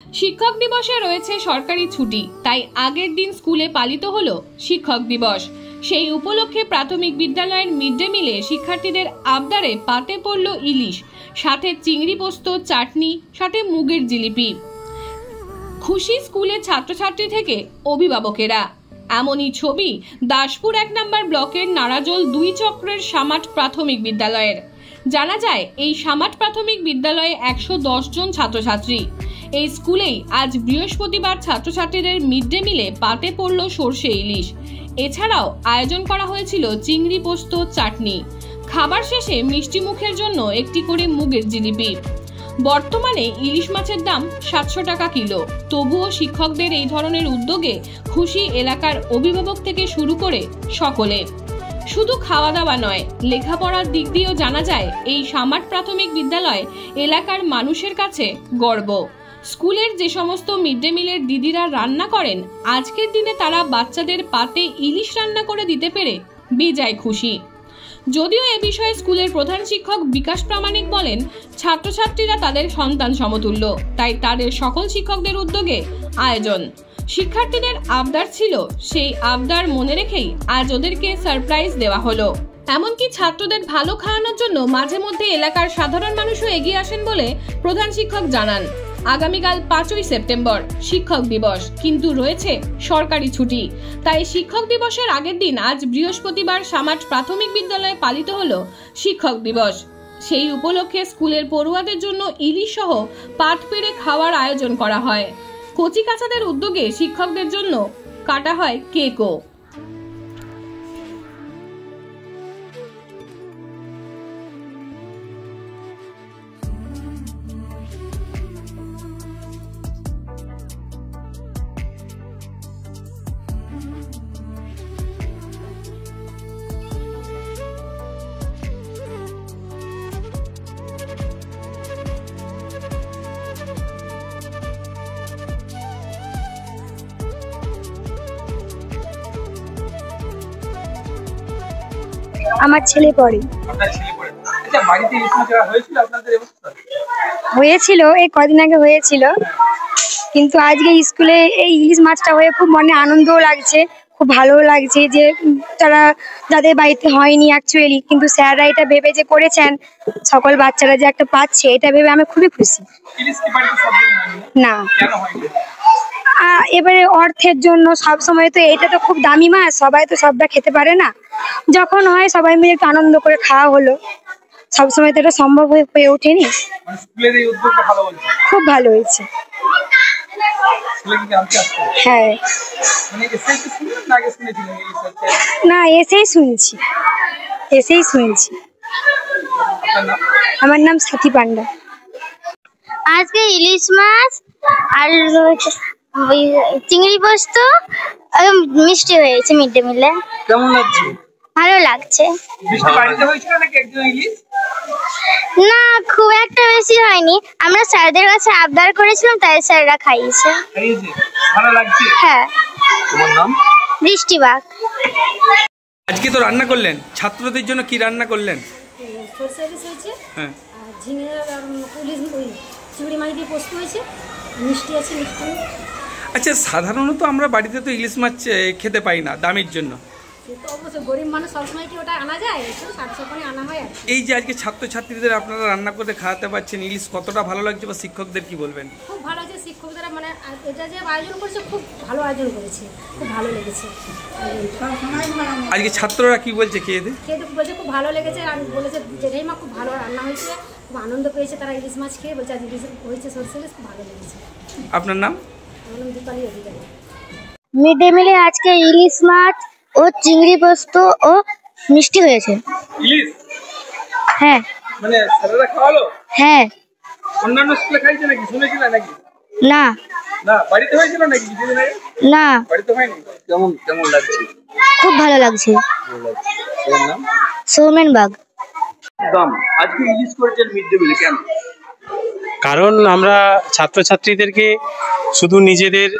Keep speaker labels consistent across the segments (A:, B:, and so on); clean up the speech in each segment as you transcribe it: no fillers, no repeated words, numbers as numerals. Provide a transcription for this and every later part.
A: শিক্ষক দিবসে রয়েছে সরকারি ছুটি, তাই আগের দিন স্কুলে পালিত হলো শিক্ষক দিবস। সেই উপলক্ষে প্রাথমিক বিদ্যালয়ের মিড ডে মিলে শিক্ষার্থীদের আবদারে পাতে পড়ল ইলিশ, সাথে চিংড়ি পোস্ত, চাটনি, সাথে মুগের জিলিপি। খুশি স্কুলের ছাত্রছাত্রী থেকে অভিভাবকেরা। এমনই ছবি দাসপুর 1 নম্বর ব্লকের নারাজল 2 চক্রের সামাট প্রাথমিক বিদ্যালয়ের। জানা যায় এই সামাট প্রাথমিক বিদ্যালয়ে 110 জন ছাত্রছাত্রী। এই স্কুলেই আজ বৃহস্পতিবার ছাত্রছাত্রীদের মিড ডে মিলে পাতে পড়ল সরষে ইলিশ। এছাড়াও আয়োজন করা হয়েছিল চিংড়ি পোস্ত, চাটনি। খাবার শেষে মিষ্টি মুখের জন্য একটি করে মুগের জিলিপি। বর্তমানে ইলিশ মাছের দাম 700 টাকা কিলো। তবুও শিক্ষকদের এই ধরনের উদ্যোগে খুশি এলাকার অভিভাবক থেকে শুরু করে সকলে। শুধু খাওয়া দাওয়া নয়, লেখাপড়ার দিক দিয়েও জানা যায় এই সামাট প্রাথমিক বিদ্যালয় এলাকার মানুষের কাছে গর্ব। স্কুলের যে সমস্ত মিড ডে মিলের দিদিরা রান্না করেন, আজকের দিনে তারা বাচ্চাদের পাতে ইলিশ রান্না করে দিতে পেরে বেজায় খুশি। যদিও এ বিষয়ে স্কুলের প্রধান শিক্ষক বিকাশ প্রামাণিক বলেন, ছাত্রছাত্রীরা তাদের সন্তান সমতুল্য, তাই তাদের সকল শিক্ষকদের উদ্যোগে আয়োজন। শিক্ষার্থীদের আবদার ছিল, সেই আবদার মনে রেখেই আজ ওদেরকে সারপ্রাইজ দেওয়া হলো। এমনকি ছাত্রদের ভালো খাওয়ানোর জন্য মাঝে মধ্যে এলাকার সাধারণ মানুষও এগিয়ে আসেন বলে প্রধান শিক্ষক জানান। আগামীকাল 5ই সেপ্টেম্বর শিক্ষক দিবস, কিন্তু রয়েছে সরকারি ছুটি, তাই শিক্ষক দিবসের আগের দিন আজ বৃহস্পতিবার সামাট প্রাথমিক বিদ্যালয়ে পালিত হলো শিক্ষক দিবস। সেই উপলক্ষে স্কুলের পড়ুয়াদের জন্য ইলিশ সহ পাত পেড়ে খাওয়ার আয়োজন করা হয়। কচি কাচাদের উদ্যোগে শিক্ষকদের জন্য কাটা হয় কেকও।
B: আমার ছেলে পড়ে। হয়েছিল এই কদিন আগে হয়েছিল, কিন্তু আজকে স্কুলে এই ইলিশ মাছটা হয়ে খুব মনে আনন্দও লাগছে, খুব ভালোও লাগছে যে তারা যাদের বাড়িতে হয়নি অ্যাকচুয়ালি, কিন্তু স্যাররা এটা ভেবে যে করেছেন সকল বাচ্চারা যে একটা পাচ্ছে, এটা ভেবে আমি খুবই খুশি। না, এবারে অর্থের জন্য সব সময় তো এটা তো খুব দামি মাছ, সবাই তো সবটা খেতে পারে না। যখন হয় সবাই মিলে একটু আনন্দ করে খাওয়া হলো, সবসময় তো এটা সম্ভব হয়ে ওঠেনি। খুব ভালো হয়েছে। হ্যাঁ, না এসেই শুনছি। আমার নাম সাথী পান্ডা।
C: আজকে ইলিশ মাছ আর চিংড়ি পোস্ত মিষ্টি হয়েছে মিড ডে মিলে।
D: কেমন লাগছে?
C: ভালো লাগছে। না, খুব একটা বেশি হয়নি, আমরা স্যারদের কাছে আবদার করেছিলাম, তাই স্যাররা খাইয়েছে।
D: ভালো লাগছে?
C: হ্যাঁ।
D: তোমার নাম?
C: বৃষ্টি বাগ।
D: আজকে তো রান্না করলেন, ছাত্রদের জন্য কি রান্না করলেন?
E: সরষে ইলিশ হয়েছে,
D: হ্যাঁ,
E: আর ঝিঙে আর ইলিশ চিংড়ি মাছ দিয়ে পোস্ত হয়েছে, মিষ্টি আছে, মিষ্টি।
D: আচ্ছা, সাধারণত আমরা বাড়িতে তো ইলিশ মাছ খেতে পাই না দামের জন্য।
E: অবশ্যই গরিব মানুষ সবসময় কি ওটা আনা যায়, একটু 700 করে আনা হয়।
D: এই যে আজকে ছাত্রছাত্রীদের আপনারা রান্না করে খাওয়াতে পারছেন ইলিশ, কতটা ভালো লাগছে বা শিক্ষকদের কি বলবেন?
E: খুব ভালো আছে, শিক্ষকরা মানে এটা যে আয়োজন করেছে খুব ভালো আয়োজন করেছে, খুব ভালো লেগেছে।
D: আজকে ছাত্ররা কি বলছে খেয়ে
E: বলছে খুব ভালো লেগেছে, আর বলেছে জেঠাইমা খুব ভালো রান্না হয়েছে, খুব আনন্দ পেয়েছে তারা ইলিশ মাছ খেয়ে। বলছে আজ ইলিশ হয়েছে সরষে ইলিশ, খুব ভালো লেগেছে।
D: আপনার নাম?
E: আমার নাম দীপালি অধিকারী।
C: মিড ডে মিলে আজকে ইলিশ মাছ ও চিংড়ি পোস্ত ও মিষ্টি হয়েছে।
D: ইলিশ?
C: হ্যাঁ।
D: মানে স্যারেরা খাওয়ালো?
C: হ্যাঁ।
D: অন্যান্য স্কুলে খাইছে নাকি, শুনেছিল নাকি?
C: না।
D: না, বাড়িতে হয়েছিল নাকি কিছুদিন আগে?
C: না,
D: বাড়িতে হয়নি। কেমন লাগছে?
C: খুব ভালো লাগছে।
D: তোমার নাম?
C: সৌমেন বাগ।
D: দাম আজকে ইলিশ করেছেন মিড ডে মিলে, কেন?
F: কারণ আমরা ছাত্রছাত্রীদেরকে শুধু নিজেদের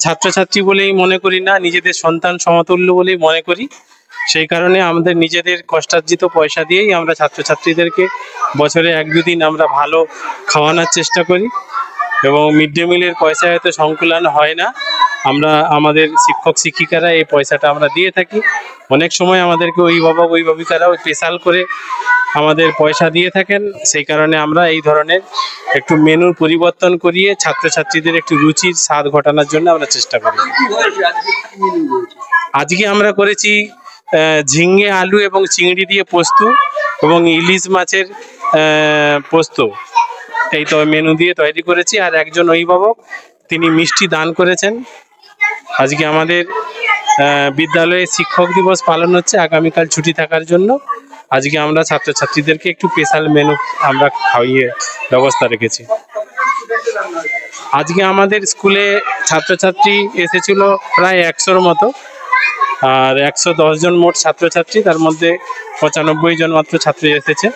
F: ছাত্রছাত্রী বলেই মনে করি না, নিজেদের সন্তান সমতুল্য বলেই মনে করি। সেই কারণে আমাদের নিজেদের কষ্টার্জিত পয়সা দিয়েই আমরা ছাত্রছাত্রীদেরকে বছরে 1-2 দিন আমরা ভালো খাওয়ানোর চেষ্টা করি। এবং মিড ডে মিলের পয়সা হয়তো সংকুলান হয় না, আমরা আমাদের শিক্ষক শিক্ষিকারা এই পয়সাটা আমরা দিয়ে থাকি। অনেক সময় আমাদেরকে অভিভাবক অভিভাবিকারাও স্পেশাল করে আমাদের পয়সা দিয়ে থাকেন, সেই কারণে আমরা এই ধরনের একটু মেনুর পরিবর্তন করিয়ে ছাত্রছাত্রীদের একটু রুচির স্বাদ ঘটানোর জন্য আমরা চেষ্টা করি। আজকে আমরা করেছি ঝিঙে আলু এবং চিংড়ি দিয়ে পোস্ত এবং ইলিশ মাছের পোস্ত, এই তো মেনু দিয়ে তৈরি করেছি। আর একজন অভিভাবক তিনি মিষ্টি দান করেছেন। আজকে আমাদের বিদ্যালয়ে শিক্ষক দিবস পালন হচ্ছে, আগামীকাল ছুটি থাকার জন্য আজকে আমরা ছাত্রছাত্রীদেরকে একটু স্পেশাল মেনু আমরা খাইয়ে ব্যবস্থা রেখেছি। আজকে আমাদের স্কুলে ছাত্রছাত্রী এসেছিল প্রায় 100-র মতো, আর 110 জন মোট ছাত্রছাত্রী, তার মধ্যে 95 জন মাত্র ছাত্রী এসেছে।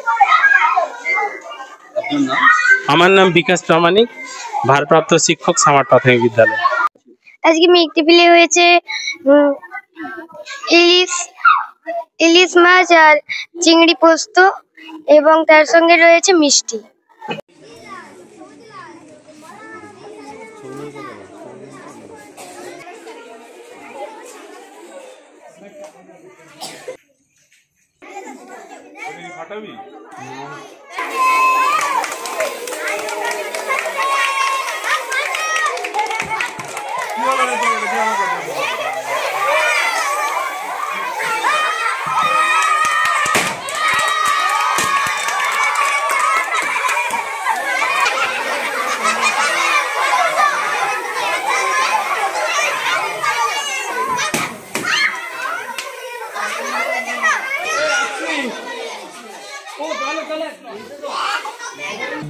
F: আমার নাম বিকাশ প্রামাণিক, ভারপ্রাপ্ত শিক্ষক, সামার প্রাথমিক বিদ্যালয়।
C: আজকে মিড ডে মিলে হয়েছে ইলিশ মাছ আর চিংড়ি পোস্ত এবং তার সঙ্গে রয়েছে মিষ্টি।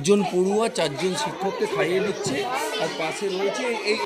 G: একজন পড়ুয়া 4 জন শিক্ষককে খাইয়ে দিচ্ছে, আর পাশে রয়েছে এই